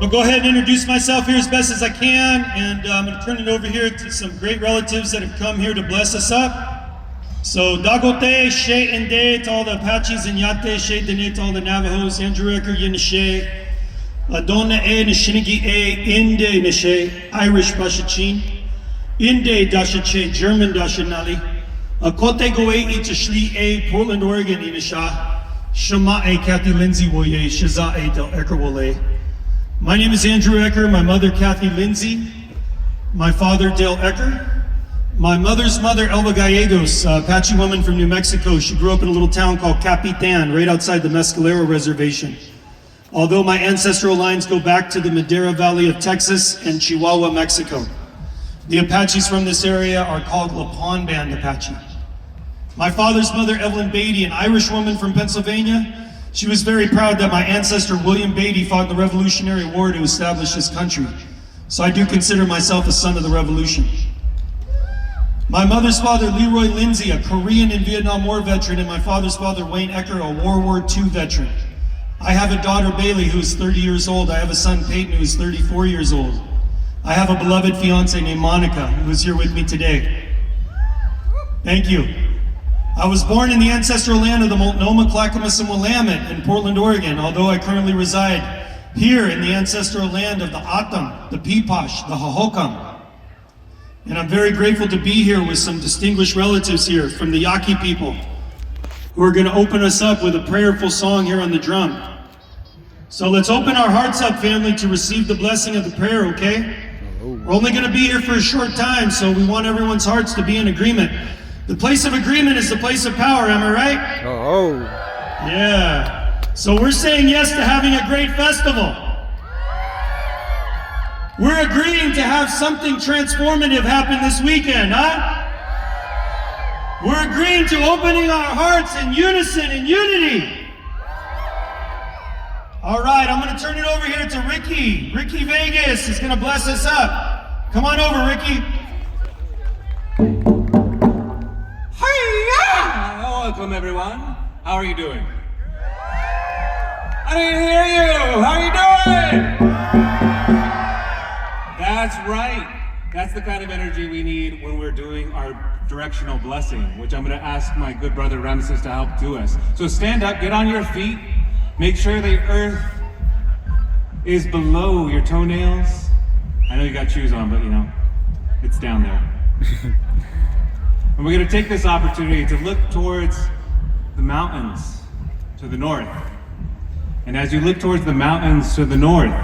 I'll go ahead and introduce myself here as best as I can, and I'm going to turn it over here to some great relatives that have come here to bless us up. So, Dagote, She Inde, to all the Apaches, and Yate, She Dene, to all the Navajos, Andrew Ecker, Yenishe, Adona E, Nishinigi E, Inde, Nishe, Irish Bashachin, Inde, Dashache, German Dashanali, Akote Goe, Itashli E, Portland, Oregon, Inisha, Shema E, Kathy Lindsay, Woye, Shaza E, Del Ecker Wole. My name is Andrew Ecker, my mother Kathy Lindsay, my father Dale Ecker, my mother's mother Elba Gallegos, Apache woman from New Mexico. She grew up in a little town called Capitan, right outside the Mescalero Reservation. Although my ancestral lines go back to the Madera Valley of Texas and Chihuahua, Mexico. The Apaches from this area are called La Pon Band Apache. My father's mother Evelyn Beatty, an Irish woman from Pennsylvania. She was very proud that my ancestor William Beatty fought in the Revolutionary War to establish this country. So I do consider myself a son of the Revolution. My mother's father, Leroy Lindsay, a Korean and Vietnam War veteran, and my father's father, Wayne Ecker, a World War II veteran. I have a daughter, Bailey, who is 30 years old. I have a son, Peyton, who is 34 years old. I have a beloved fiance named Monica, who is here with me today. Thank you. I was born in the ancestral land of the Multnomah, Clackamas, and Willamette in Portland, Oregon, although I currently reside here in the ancestral land of the Atam, the Pipash, the Hohokam. And I'm very grateful to be here with some distinguished relatives here from the Yaqui people who are going to open us up with a prayerful song here on the drum. So let's open our hearts up, family, to receive the blessing of the prayer, okay? We're only going to be here for a short time, so we want everyone's hearts to be in agreement. The place of agreement is the place of power, am I right? Oh. Yeah. So we're saying yes to having a great festival. We're agreeing to have something transformative happen this weekend, huh? We're agreeing to opening our hearts in unison, in unity. All right, I'm going to turn it over here to Ricky. Ricky Vegas is going to bless us up. Come on over, Ricky. Welcome, everyone. How are you doing? I didn't hear you. How are you doing? That's right. That's the kind of energy we need when we're doing our directional blessing, which I'm going to ask my good brother Ramses to help do us. So stand up, get on your feet, make sure the earth is below your toenails. I know you got shoes on, but you know, it's down there. And we're going to take this opportunity to look towards the mountains to the north. And as you look towards the mountains to the north,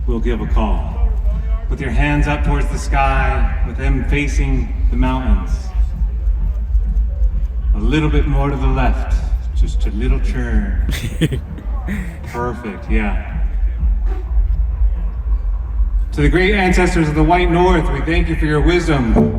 we'll give a call. With your hands up towards the sky, with them facing the mountains. A little bit more to the left, just a little turn. Perfect, yeah. To the great ancestors of the White North, we thank you for your wisdom.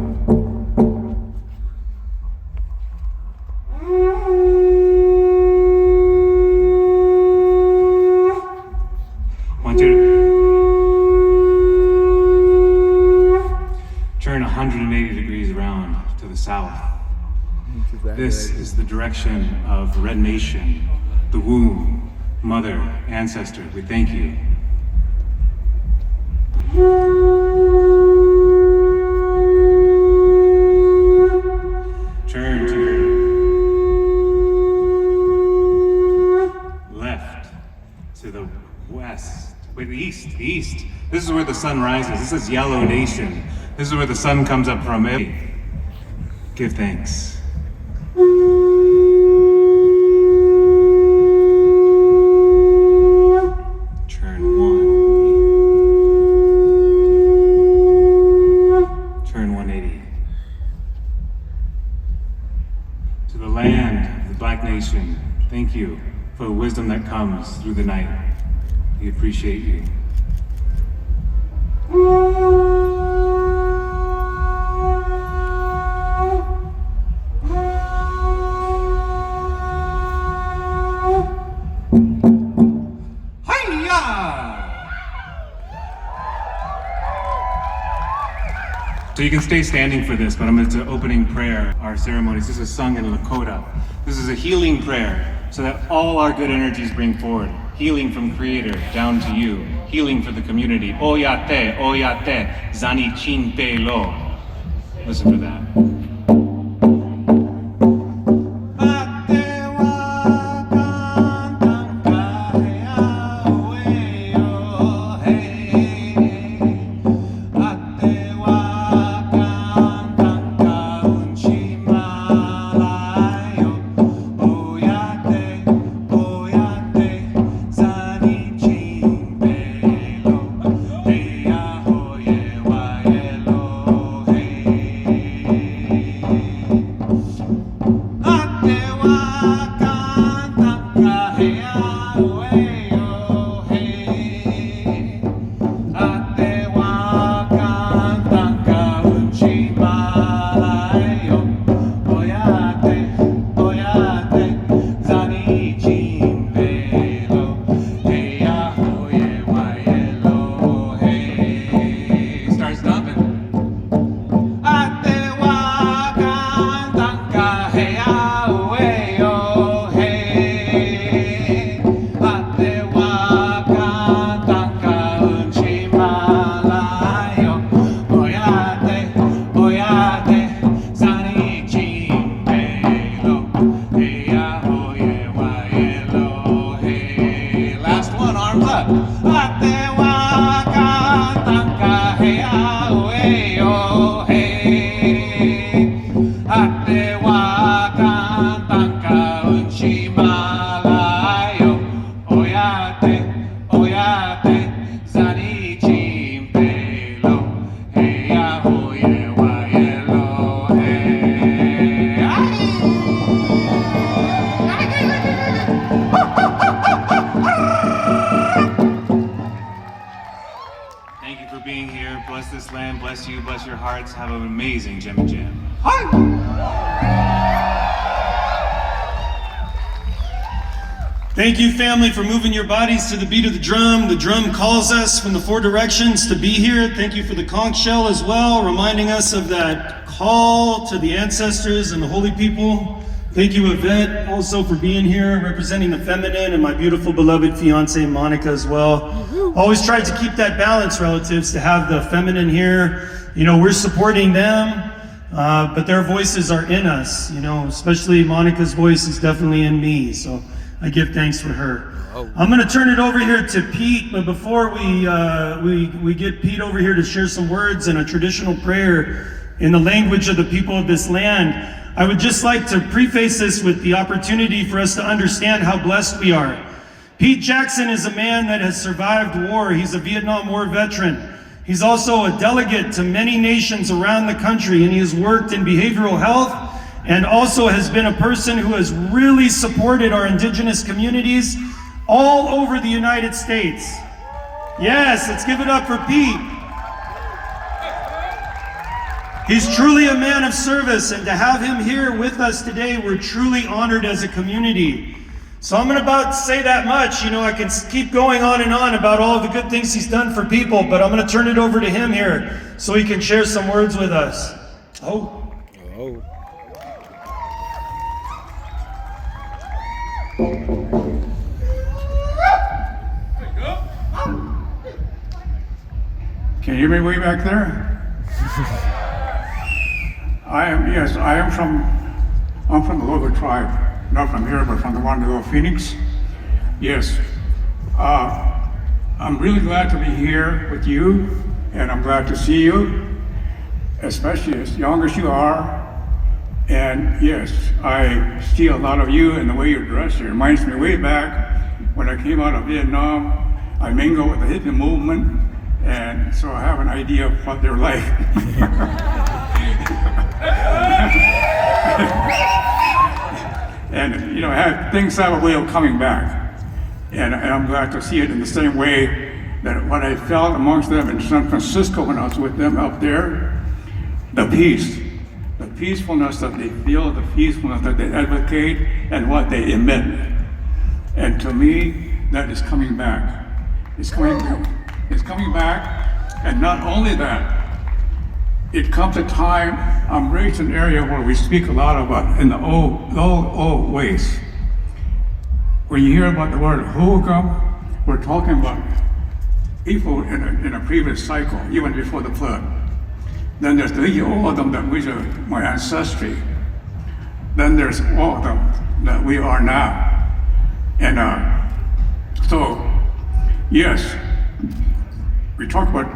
Turn 180 degrees around to the south. This is the direction of Red Nation, the womb, mother, ancestor. We thank you. Turn to your left, to the west. Wait, the east. This is where the sun rises. This is Yellow Nation. This is where the sun comes up from. Give thanks. Turn 180. To the land of the Black Nation, thank you for the wisdom that comes through the night. We appreciate you. So you can stay standing for this, but I'm going to opening prayer, our ceremonies. This is sung in Lakota. This is a healing prayer so that all our good energies bring forward. Healing from Creator down to you. Healing for the community. Oyate, Zani Chin Pe Lo. Listen for that. Thank you for being here. Bless this land, bless you, bless your hearts. Have an amazing Gem and Jam. Thank you, family, for moving your bodies to the beat of the drum. The drum calls us from the four directions to be here. Thank you for the conch shell as well, reminding us of that call to the ancestors and the holy people. Thank you, Yvette, also for being here, representing the feminine, and my beautiful beloved fiance, Monica, as well. Always tried to keep that balance, relatives, to have the feminine here. You know, we're supporting them, but their voices are in us, you know, especially Monica's voice is definitely in me, so I give thanks for her. I'm going to turn it over here to Pete, but before we get Pete over here to share some words and a traditional prayer in the language of the people of this land, I would just like to preface this with the opportunity for us to understand how blessed we are. Pete Jackson is a man that has survived war. He's a Vietnam War veteran. He's also a delegate to many nations around the country, and he has worked in behavioral health and also has been a person who has really supported our indigenous communities all over the United States. Yes, let's give it up for Pete. He's truly a man of service, and to have him here with us today, we're truly honored as a community. So I'm about to say that much. You know, I can keep going on and on about all of the good things he's done for people, but I'm going to turn it over to him here so he can share some words with us. Can you hear me way back there? I'm from the Logo tribe. Not from here, but from the one little Phoenix. Yes. I'm really glad to be here with you, and I'm glad to see you, especially as young as you are. And yes, I see a lot of you in the way you dress. It reminds me way back when I came out of Vietnam. I mingled with the hippie movement, and so I have an idea of what they're like. And you know, things have a way of coming back, and I'm glad to see it in the same way that what I felt amongst them in San Francisco when I was with them up there, the peace, the peacefulness that they feel, the peacefulness that they advocate, and what they emit. And to me, that is coming back. It's coming back, and not only that, it comes a time, I'm raised in an area where we speak a lot about in the old ways. when you hear about the word Hugam, we're talking about people in a previous cycle, even before the flood. Then there's the Odom that which are my ancestry. Then there's Odom that we are now. And so, yes, we talk about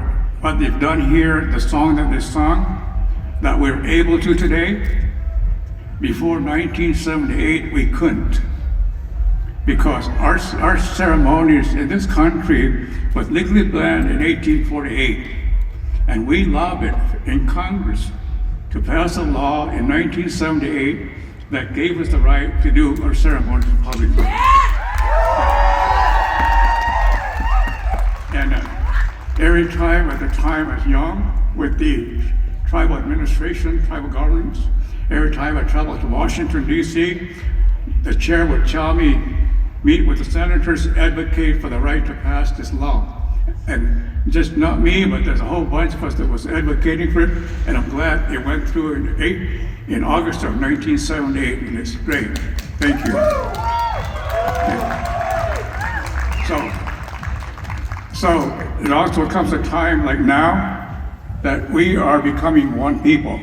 what they've done here, the song that they sung, that we're able to today. Before 1978, we couldn't. Because our ceremonies in this country was legally banned in 1848. And we lobbied in Congress to pass a law in 1978 that gave us the right to do our ceremonies publicly. And every time, at the time I was young, with the tribal administration, tribal governments, every time I traveled to Washington, D.C., the chair would tell me, meet with the senators, advocate for the right to pass this law. And just not me, but there's a whole bunch of us that was advocating for it, and I'm glad it went through in August of 1978, and it's great. Thank you. So it also comes a time like now that we are becoming one people,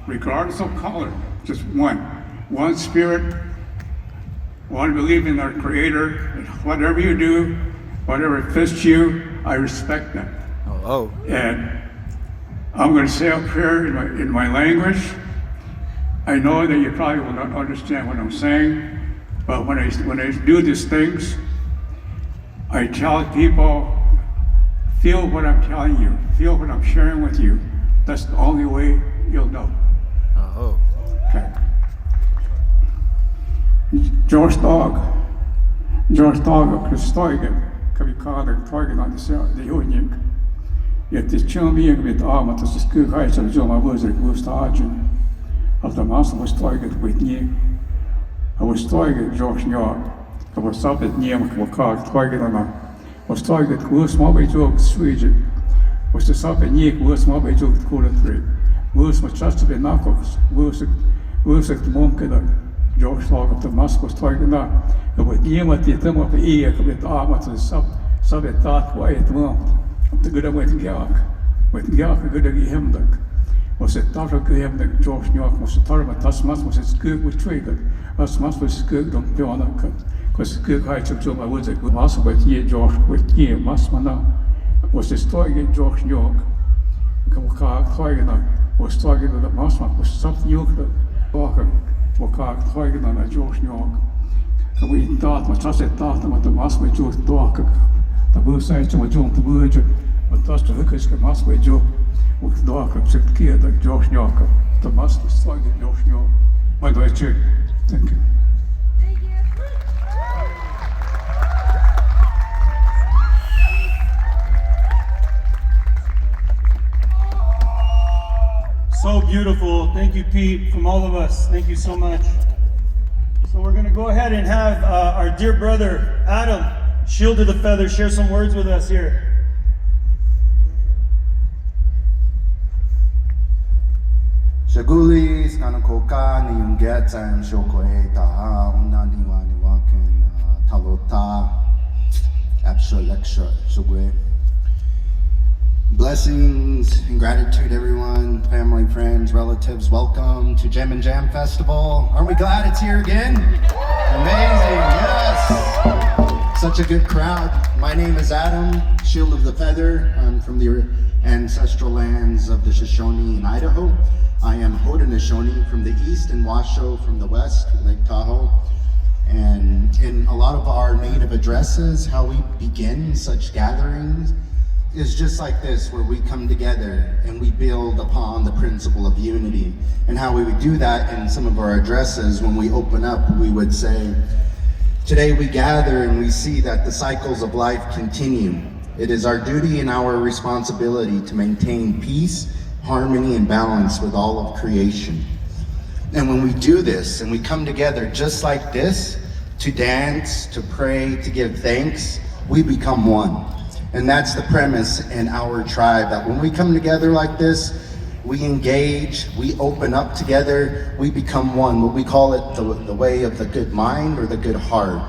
regardless of color, just one spirit, one believing in our Creator. Whatever you do, whatever fits you, I respect that. Oh. And I'm going to say a prayer in my language. I know that you probably will not understand what I'm saying, but when I do these things, I tell people, feel what I'm telling you, feel what I'm sharing with you. That's the only way you'll know. Oh. Okay. George Dog, Christoigen, Kavikader, Torgen on the Union. Yet the Chumbian with Armat as the school heights of Joma Wuzek Wustagin. Of the master was Torgen with Nye. I was Torgen George York. I was up at Niem Wakar, Torgen on a was Torgen Wus Mobby Joke Sweden. Was the sub at Nick Wus Mobby Joke Cooler 3. Wus was just to be knuckles. Wus at the Mumkeda. George Log of the Musk was talking about it with Niem at the thumb of the ear with Armat and sub at that way at the moment. The good with Gyak. With Gyak, a good him. Was it Tarok him that George York was a Tarmat, as much was its good with trigger, as much was good on Piona cut. Because good heights of Joma Woods at Massa with ye George with ye Masmana was destroying George York. Wakak Toygana was talking to the Masma was something you could walk Wakak Toygana at George York. We thought, much as I thought about the Masma Joe Dork, the blue side to a jump to Virgin, but that's the hookers can Masma Joe. With dark up to kid like George York, the master is like George York. By the way, check. Thank you. Thank you. So beautiful. Thank you, Pete, from all of us. Thank you so much. So we're going to go ahead and have our dear brother, Adam, Shield of the Feather, share some words with us here. Shagulis kanakoka ni yung get I'm shokoi ta una niwa niwaken talota extra lecture shugwe. Blessings and gratitude, everyone, family, friends, relatives. Welcome to Gem and Jam Festival. Aren't we glad it's here again? Amazing, yes. Such a good crowd. My name is Adam, Shield of the Feather. I'm from the ancestral lands of the Shoshone in Idaho. I am Haudenosaunee from the east and Washoe from the west, Lake Tahoe. And in a lot of our native addresses, how we begin such gatherings is just like this, where we come together and we build upon the principle of unity. And how we would do that in some of our addresses, when we open up, we would say, today we gather and we see that the cycles of life continue. It is our duty and our responsibility to maintain peace, harmony, and balance with all of creation. And when we do this and we come together just like this, to dance, to pray, to give thanks, we become one. And that's the premise in our tribe, that when we come together like this, we engage, we open up together, we become one. What we call it the way of the good mind or the good heart.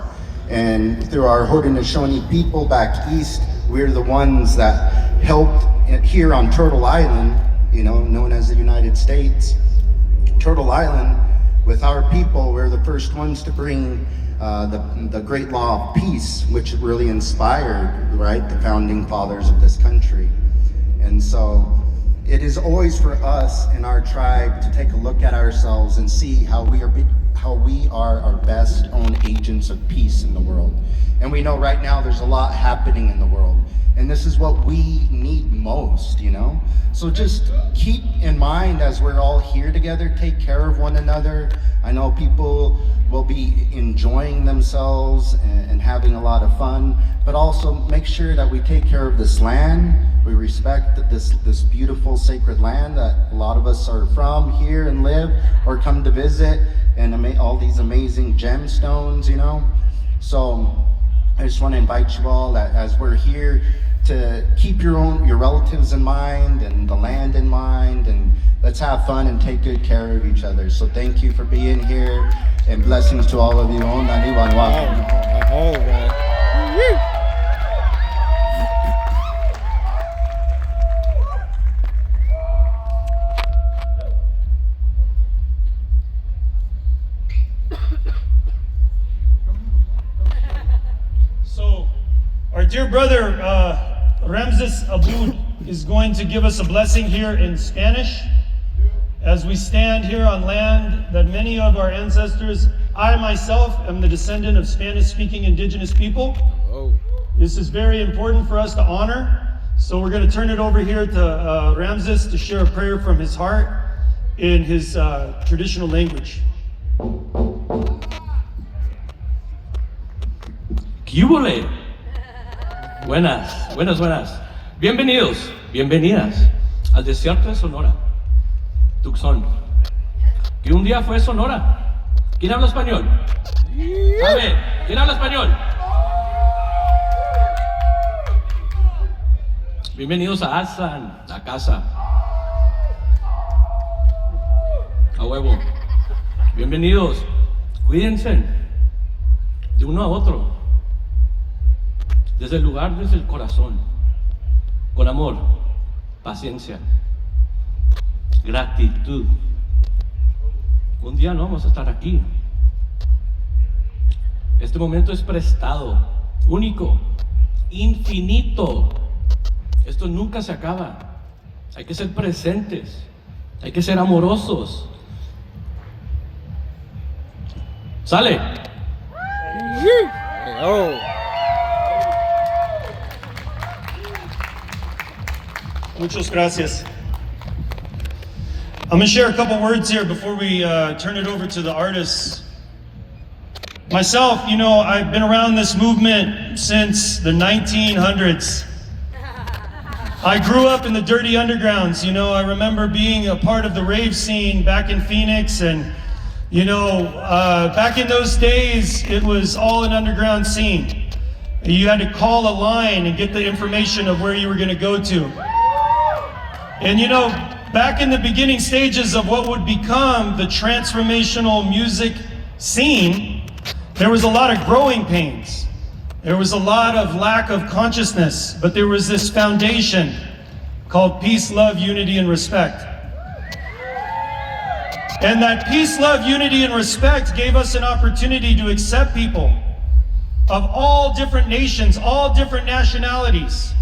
And through our Haudenosaunee people back east, we're the ones that helped here on Turtle Island, you know, known as the United States. Turtle Island, with our people, we're the first ones to bring the Great Law of Peace, which really inspired, right, the founding fathers of this country. And so it is always for us in our tribe to take a look at ourselves and see how we are our best own agents of peace in the world. And we know right now there's a lot happening in the world, and this is what we need most, you know? So just keep in mind as we're all here together, take care of one another. I know people will be enjoying themselves and having a lot of fun, but also make sure that we take care of this land. We respect this beautiful sacred land that a lot of us are from here and live or come to visit, and all these amazing gemstones, you know? So I just want to invite you all that as we're here to keep your relatives in mind and the land in mind, and let's have fun and take good care of each other. So thank you for being here, and blessings to all of you. So, our dear brother Ramses Aboud is going to give us a blessing here in Spanish as we stand here on land that many of our ancestors, I myself am the descendant of Spanish-speaking indigenous people. This is very important for us to honor. So we're going to turn it over here to Ramses to share a prayer from his heart in his traditional language. ¿Qué húbole? Buenas, buenas, buenas. Bienvenidos, bienvenidas al desierto de Sonora, Tucson, que un día fue Sonora. ¿Quién habla español? A ver, ¿quién habla español? Bienvenidos a Aslan, la casa. A huevo. Bienvenidos. Cuídense de uno a otro. Desde el lugar, desde el corazón, con amor, paciencia, gratitud. Un día no vamos a estar aquí. Este momento es prestado, único, infinito. Esto nunca se acaba. Hay que ser presentes, hay que ser amorosos. ¡Sale! Muchas gracias. I'm going to share a couple words here before we turn it over to the artists. Myself, you know, I've been around this movement since the 1900s. I grew up in the dirty undergrounds. You know, I remember being a part of the rave scene back in Phoenix, and you know, back in those days, it was all an underground scene. You had to call a line and get the information of where you were going to go to. And you know, back in the beginning stages of what would become the transformational music scene, there was a lot of growing pains. There was a lot of lack of consciousness, but there was this foundation called peace, love, unity, and respect. And that peace, love, unity, and respect gave us an opportunity to accept people of all different nations, all different nationalities.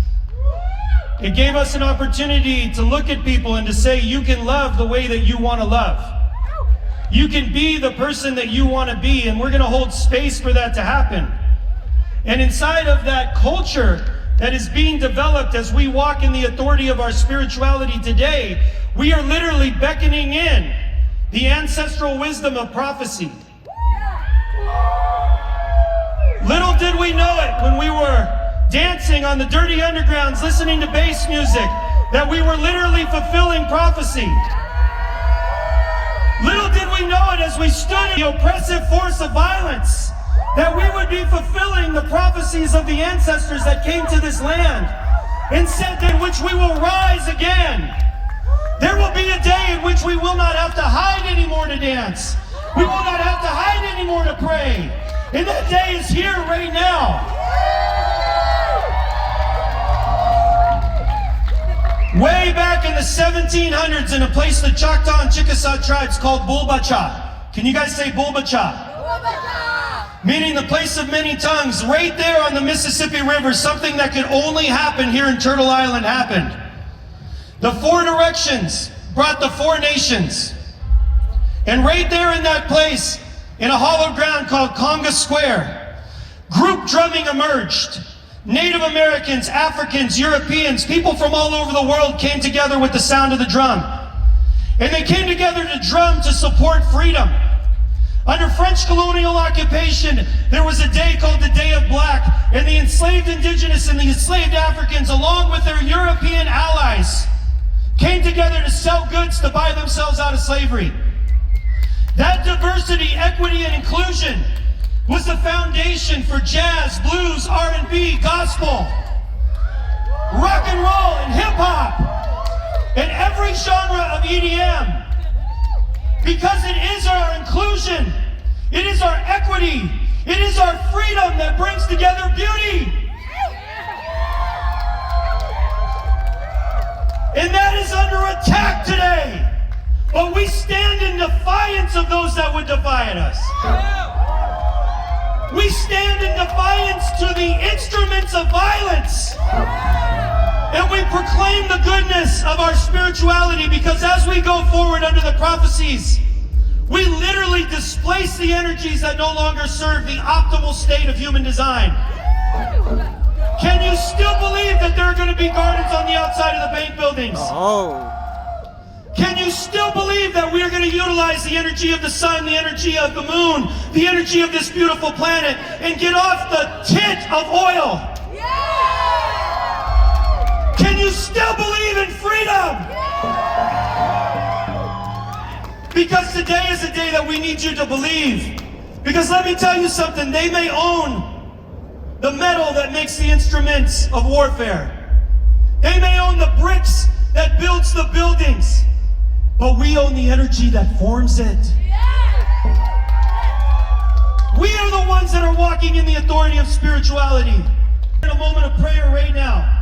It gave us an opportunity to look at people and to say, you can love the way that you want to love. You can be the person that you want to be, and we're going to hold space for that to happen. And inside of that culture that is being developed as we walk in the authority of our spirituality today, we are literally beckoning in the ancestral wisdom of prophecy. Little did we know it when we were dancing on the dirty undergrounds, listening to bass music, that we were literally fulfilling prophecy. Little did we know it as we stood in the oppressive force of violence, that we would be fulfilling the prophecies of the ancestors that came to this land and said in which we will rise again. There will be a day in which we will not have to hide anymore to dance. We will not have to hide anymore to pray. And that day is here right now. Way back in the 1700s in a place the Choctaw and Chickasaw tribes called Bulbacha. Can you guys say Bulbacha? Meaning the place of many tongues. Right there on the Mississippi River, something that could only happen here in Turtle Island happened. The four directions brought the four nations. And right there in that place, in a hollow ground called Conga Square, group drumming emerged. Native Americans, Africans, Europeans, people from all over the world came together with the sound of the drum. And they came together to drum to support freedom. Under French colonial occupation, there was a day called the Day of Black, and the enslaved indigenous and the enslaved Africans, along with their European allies, came together to sell goods to buy themselves out of slavery. That diversity, equity, and inclusion was the foundation for jazz, blues, R&B, gospel, rock and roll, and hip-hop, and every genre of EDM. Because it is our inclusion, it is our equity, it is our freedom that brings together beauty. And that is under attack today. But we stand in defiance of those that would defy us. We stand in defiance to the instruments of violence. And we proclaim the goodness of our spirituality, because as we go forward under the prophecies, we literally displace the energies that no longer serve the optimal state of human design. Can you still believe that there are going to be gardens on the outside of the bank buildings? Can you still believe that we are going to utilize the energy of the sun, the energy of the moon, the energy of this beautiful planet, and get off the tint of oil? Can you still believe in freedom? Because today is a day that we need you to believe. Because let me tell you something, they may own the metal that makes the instruments of warfare. They may own the bricks that builds the buildings, but we own the energy that forms it. We are the ones that are walking in the authority of spirituality. In a moment of prayer right now.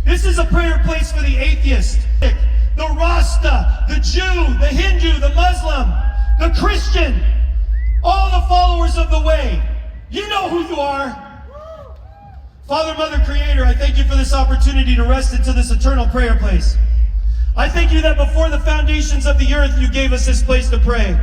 This is a prayer place for the atheist, the Rasta, the Jew, the Hindu, the Muslim, the Christian, all the followers of the way. You know who you are. Father, Mother, Creator, I thank you for this opportunity to rest into this eternal prayer place. I thank you that before the foundations of the earth, you gave us this place to pray.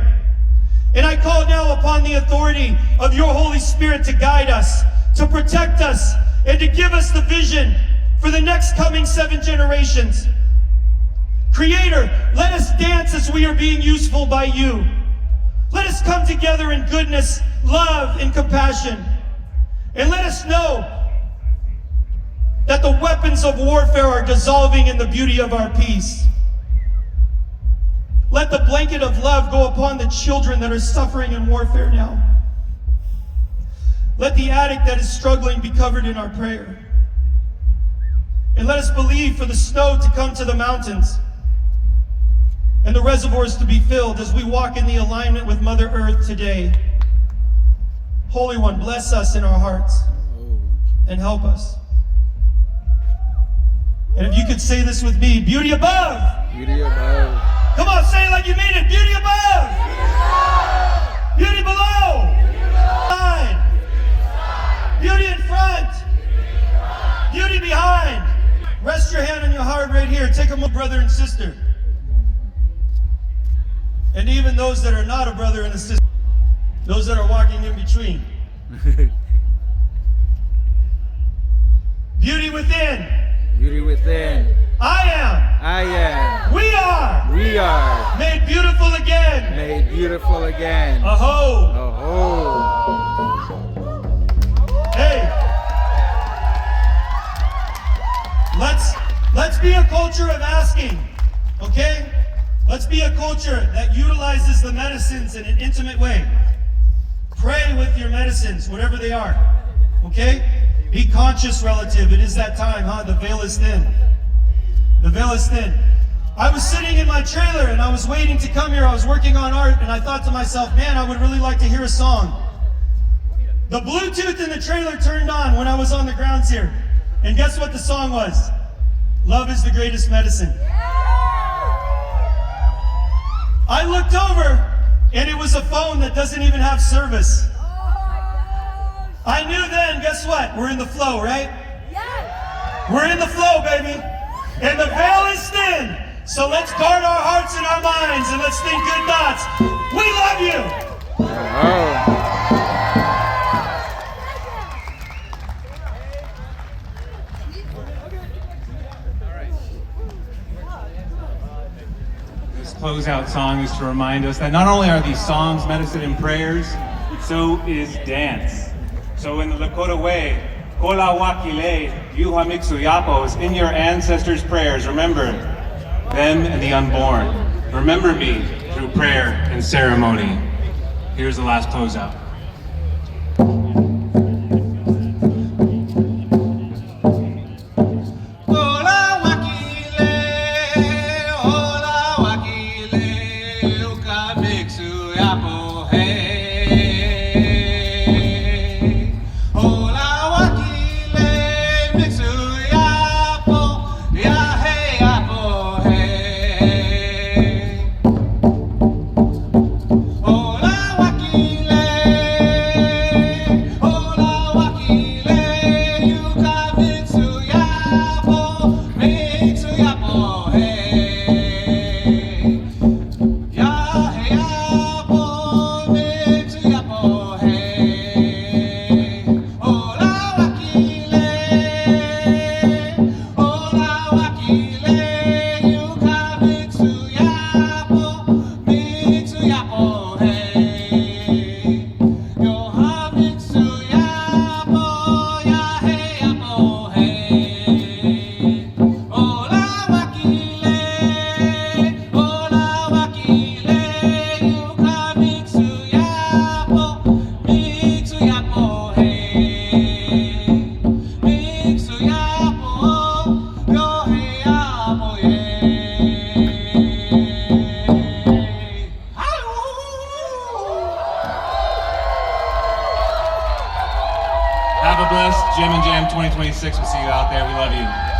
And I call now upon the authority of your Holy Spirit to guide us, to protect us, and to give us the vision for the next coming 7 generations. Creator, let us dance as we are being useful by you. Let us come together in goodness, love, and compassion. And let us know that the weapons of warfare are dissolving in the beauty of our peace. Let the blanket of love go upon the children that are suffering in warfare now. Let the addict that is struggling be covered in our prayer. And let us believe for the snow to come to the mountains and the reservoirs to be filled as we walk in the alignment with Mother Earth today. Holy One, bless us in our hearts and help us. And if you could say this with me, beauty above. Beauty above. Come on, say it like you mean it. Beauty above. Beauty below. Behind. Beauty in front. Beauty behind. Rest your hand on your heart right here. Take a moment, brother and sister. And even those that are not a brother and a sister. Those that are walking in between. Beauty within. Beauty within. I am. We are. We are. Made beautiful again. Made beautiful again. Aho. Oh. Hey. Let's be a culture of asking. Okay? Let's be a culture that utilizes the medicines in an intimate way. Pray with your medicines, whatever they are. Okay? Be conscious, relative. It is that time, huh? The veil is thin. The veil is thin. I was sitting in my trailer and I was waiting to come here. I was working on art and I thought to myself, man, I would really like to hear a song. The Bluetooth in the trailer turned on when I was on the grounds here. And guess what the song was? Love is the greatest medicine. I looked over and it was a phone that doesn't even have service. I knew then, guess what? We're in the flow, right? We're in the flow, baby. And the veil is thin. So let's guard our hearts and our minds and let's think good thoughts. We love you. Oh. This closeout song is to remind us that not only are these songs medicine and prayers, so is dance. So in the Lakota way, Kola Wakile, Yuha Mixuyapo is in your ancestors' prayers. Remember them and the unborn. Remember me through prayer and ceremony. Here's the last closeout. Have a blessed Jam and Jam 2026. We'll see you out there. We love you.